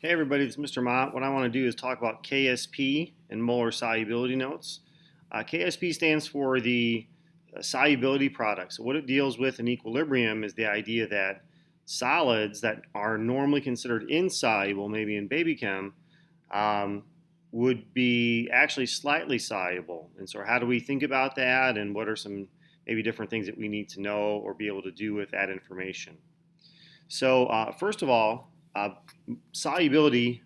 Hey everybody, it's Mr. Mott. What I want to do is talk about Ksp and molar solubility notes. Ksp stands for the solubility product. So what it deals with in equilibrium is the idea that solids that are normally considered insoluble, maybe in baby chem, would be actually slightly soluble. And so how do we think about that, and what are some maybe different things that we need to know or be able to do with that information? So first of all, solubility,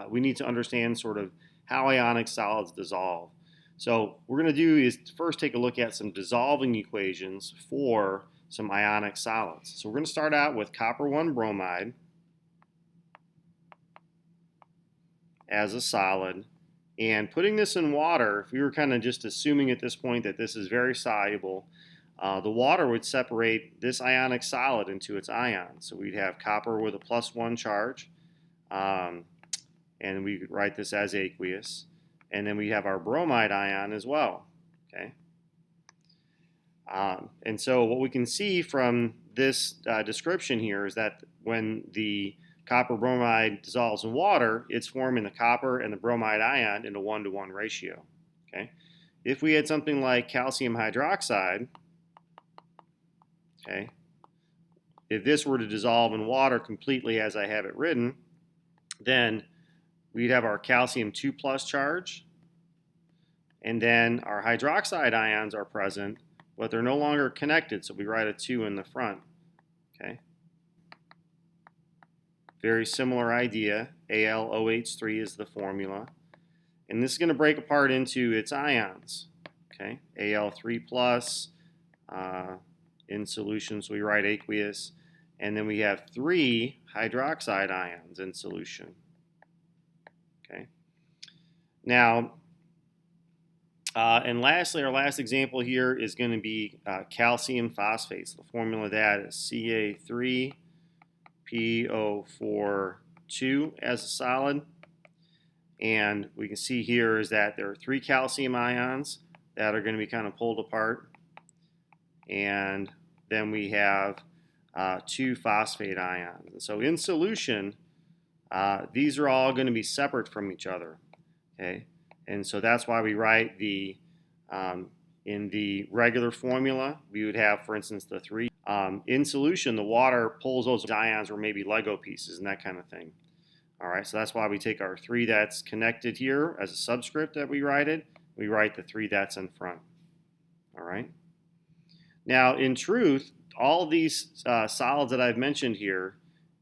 we need to understand sort of how ionic solids dissolve. So what we're going to do is first take a look at some dissolving equations for some ionic solids. So we're going to start out with copper 1 bromide as a solid. And putting this in water, if we were kind of just assuming at this point that this is very soluble, the water would separate this ionic solid into its ions. So we'd have copper with a +1 charge, and we could write this as aqueous. And then we have our bromide ion as well. Okay. And so what we can see from this description here is that when the copper bromide dissolves in water, it's forming the copper and the bromide ion in a 1-to-1 ratio. Okay. If we had something like calcium hydroxide, okay, if this were to dissolve in water completely as I have it written, then we'd have our calcium 2+ charge, and then our hydroxide ions are present, but they're no longer connected, so we write a 2 in the front. Okay. Very similar idea. AlOH3 is the formula. And this is going to break apart into its ions. Okay. Al3+, in solution, so we write aqueous. And then we have 3 hydroxide ions in solution. Okay. Now, and lastly, our last example here is going to be calcium phosphates. The formula of that is Ca3PO42 as a solid. And we can see here is that there are 3 calcium ions that are going to be kind of pulled apart. And then we have 2 phosphate ions. And so in solution, these are all going to be separate from each other. Okay, and so that's why we write the in the regular formula we would have, for instance, the 3. In solution, the water pulls those ions, or maybe Lego pieces and that kind of thing. All right, so that's why we take our 3 that's connected here as a subscript that we write it. We write the 3 that's in front. All right. Now, in truth, all of these solids that I've mentioned here,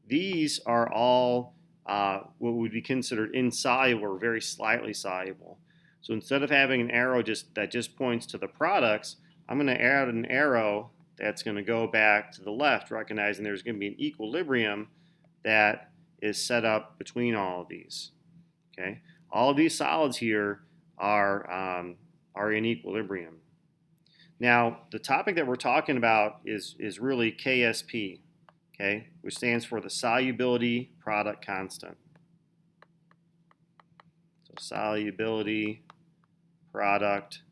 these are all what would be considered insoluble or very slightly soluble. So instead of having an arrow that just points to the products, I'm going to add an arrow that's going to go back to the left, recognizing there's going to be an equilibrium that is set up between all of these. Okay, all of these solids here are in equilibrium. Now, the topic that we're talking about is really Ksp, okay, which stands for the solubility product constant. So solubility product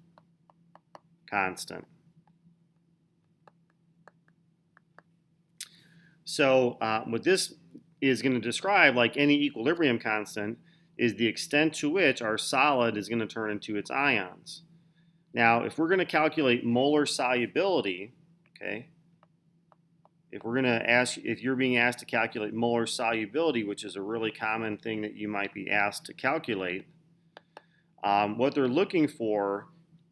constant. So what this is going to describe, like any equilibrium constant, is the extent to which our solid is going to turn into its ions. Now, if we're going to calculate molar solubility, okay, if you're being asked to calculate molar solubility, which is a really common thing that you might be asked to calculate, what they're looking for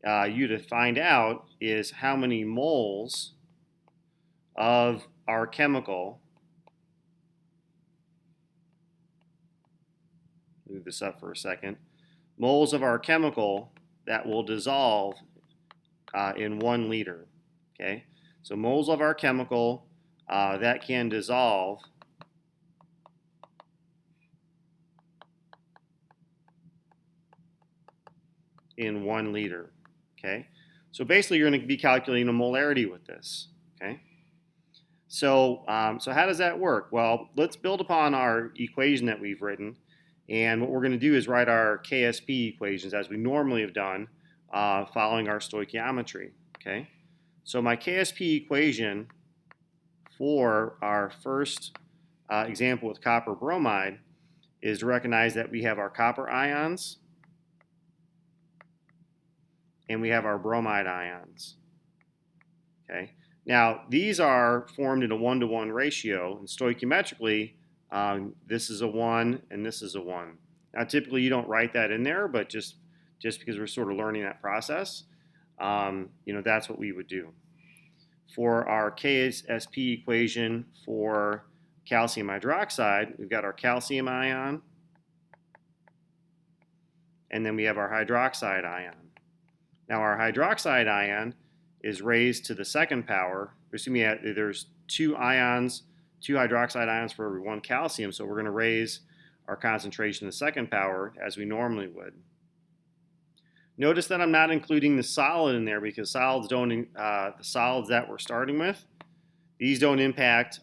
you to find out is how many moles of our chemical, move this up for a second, moles of our chemical that will dissolve in 1 liter. Okay, so moles of our chemical that can dissolve in 1 liter. Okay, so basically you're going to be calculating a molarity with this. Okay, so how does that work? Well, let's build upon our equation that we've written. And what we're going to do is write our Ksp equations as we normally have done, following our stoichiometry. Okay, so my Ksp equation for our first example with copper bromide is to recognize that we have our copper ions and we have our bromide ions. Okay. Now, these are formed in a 1-to-1 ratio, and stoichiometrically, this is a 1 and this is a 1. Now, typically you don't write that in there, but just because we're sort of learning that process, that's what we would do. For our Ksp equation for calcium hydroxide, we've got our calcium ion, and then we have our hydroxide ion. Now, our hydroxide ion is raised to the second power. There's 2 hydroxide ions for every 1 calcium, so we're going to raise our concentration to the second power as we normally would. Notice that I'm not including the solid in there because solids the solids that we're starting with, these don't impact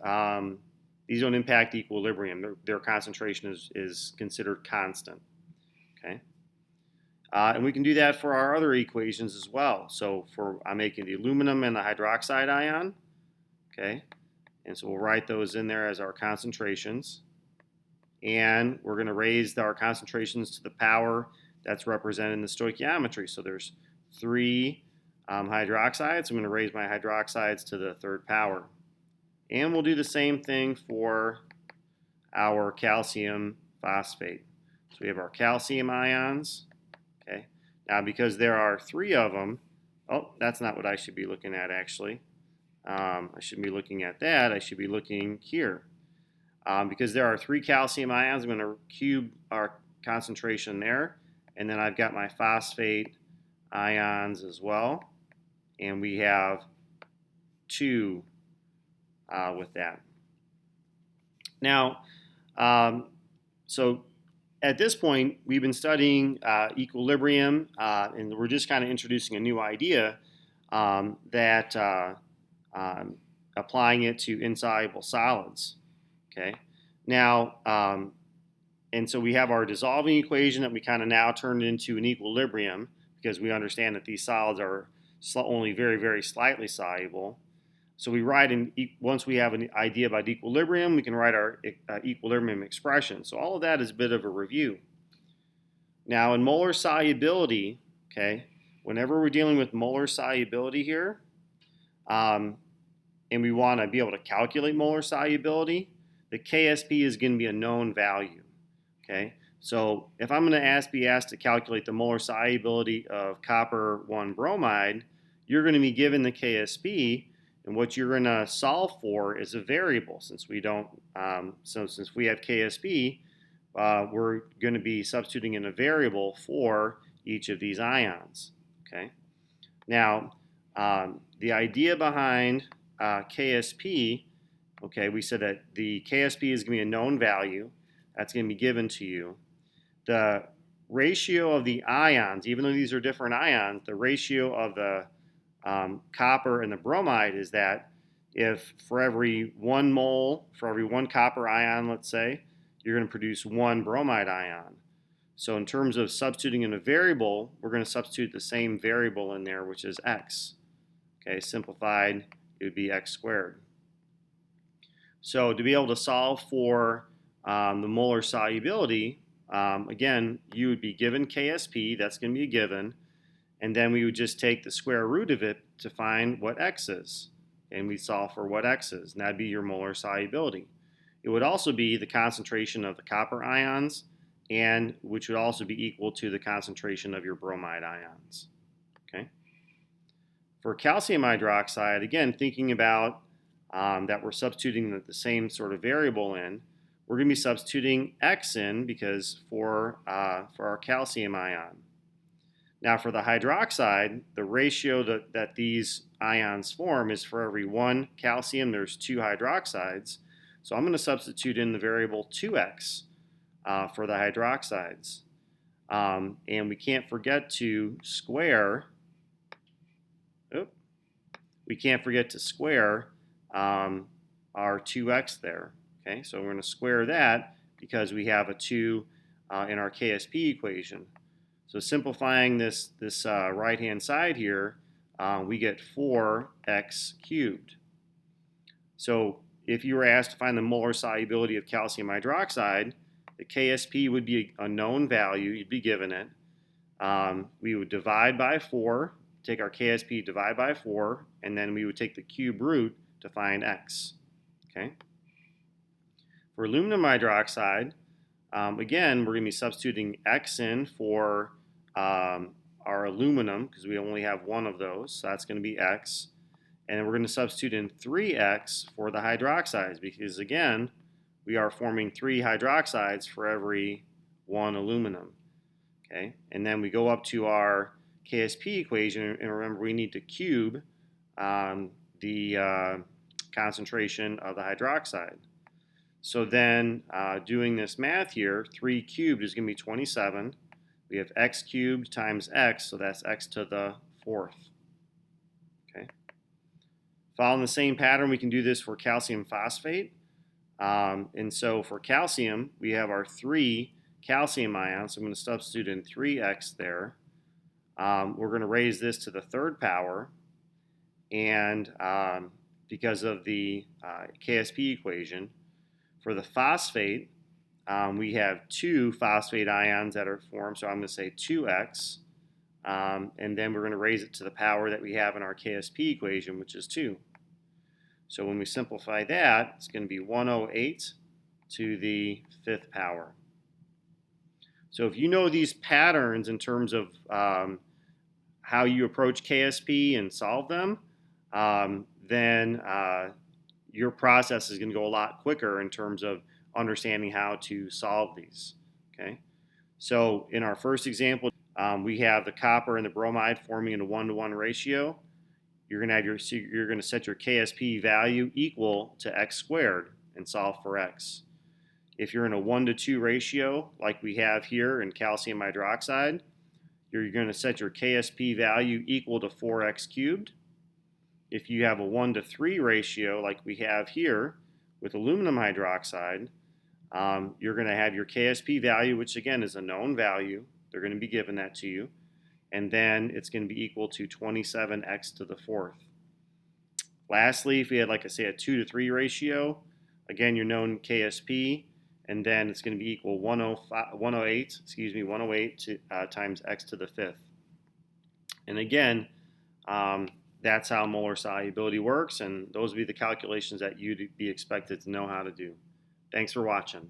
equilibrium. Their concentration is considered constant. Okay. And we can do that for our other equations as well. So I'm making the aluminum and the hydroxide ion, okay? And so we'll write those in there as our concentrations. And we're going to raise our concentrations to the power that's represented in the stoichiometry. So there's 3 hydroxides. I'm going to raise my hydroxides to the 3rd power. And we'll do the same thing for our calcium phosphate. So we have our calcium ions. Okay. Now, because there are 3 of them, that's not what I should be looking at, actually. I shouldn't be looking at that. I should be looking here. Because there are 3 calcium ions, I'm going to cube our concentration there. And then I've got my phosphate ions as well. And we have 2 with that. Now, so at this point, we've been studying equilibrium, and we're just kind of introducing a new idea that applying it to insoluble solids. Okay. Now, and so we have our dissolving equation that we kind of now turned into an equilibrium because we understand that these solids are only very, very slightly soluble. So we write once we have an idea about equilibrium, we can write our equilibrium expression. So all of that is a bit of a review. Now in molar solubility, okay, whenever we're dealing with molar solubility here, and we want to be able to calculate molar solubility, the Ksp is going to be a known value. Okay, so if I'm going to be asked to calculate the molar solubility of copper 1 bromide, you're going to be given the Ksp. And what you're going to solve for is a variable. Since we don't, since we have Ksp, we're going to be substituting in a variable for each of these ions. Okay. Now, the idea behind Ksp, okay, we said that the Ksp is going to be a known value. That's going to be given to you. The ratio of the ions, even though these are different ions, the ratio of the copper and the bromide is that if for every 1 mole, for every 1 copper ion, let's say, you're going to produce 1 bromide ion. So in terms of substituting in a variable, we're going to substitute the same variable in there, which is x. Okay, simplified, it would be x squared. So to be able to solve for the molar solubility, again, you would be given Ksp, that's going to be a given, and then we would just take the square root of it to find what x is. And we'd solve for what x is, and that'd be your molar solubility. It would also be the concentration of the copper ions, and which would also be equal to the concentration of your bromide ions. Okay. For calcium hydroxide, again, thinking about that we're substituting the same sort of variable in, we're going to be substituting x in because for our calcium ion. Now for the hydroxide, the ratio that these ions form is for every 1 calcium, there's 2 hydroxides. So I'm going to substitute in the variable 2x for the hydroxides. And we can't forget to square, we can't forget to square our 2x there. Okay, so we're going to square that because we have a 2 in our Ksp equation. So simplifying this right-hand side here, we get 4x cubed. So if you were asked to find the molar solubility of calcium hydroxide, the Ksp would be a known value. You'd be given it. We would divide by 4, take our Ksp, divide by 4, and then we would take the cube root to find x. Okay. For aluminum hydroxide, again, we're going to be substituting x in for our aluminum because we only have one of those, so that's going to be x. And then we're going to substitute in 3x for the hydroxides because, again, we are forming 3 hydroxides for every 1 aluminum. Okay, and then we go up to our Ksp equation, and remember we need to cube the concentration of the hydroxide. So then doing this math here, 3 cubed is going to be 27. We have x cubed times x, so that's x to the 4th. Okay. Following the same pattern, we can do this for calcium phosphate. And so for calcium, we have our 3 calcium ions. So I'm going to substitute in 3x there. We're going to raise this to the 3rd power. And because of the Ksp equation, for the phosphate, we have 2 phosphate ions that are formed. So I'm going to say 2x. And then we're going to raise it to the power that we have in our Ksp equation, which is 2. So when we simplify that, it's going to be 108 to the 5th power. So if you know these patterns in terms of how you approach Ksp and solve them, then your process is going to go a lot quicker in terms of understanding how to solve these. Okay. So in our first example, we have the copper and the bromide forming in a 1-to-1 ratio. You're going to set your Ksp value equal to x squared and solve for x. If you're in a 1-to-2 ratio, like we have here in calcium hydroxide, you're going to set your Ksp value equal to 4x cubed. If you have a 1-to-3 ratio, like we have here with aluminum hydroxide, you're going to have your Ksp value, which again is a known value. They're going to be given that to you. And then it's going to be equal to 27x to the 4th. Lastly, if we had, like I say, a 2-to-3 ratio, again, your known Ksp, and then it's going to be equal 108 times x to the 5th. And again, that's how molar solubility works, and those would be the calculations that you'd be expected to know how to do. Thanks for watching.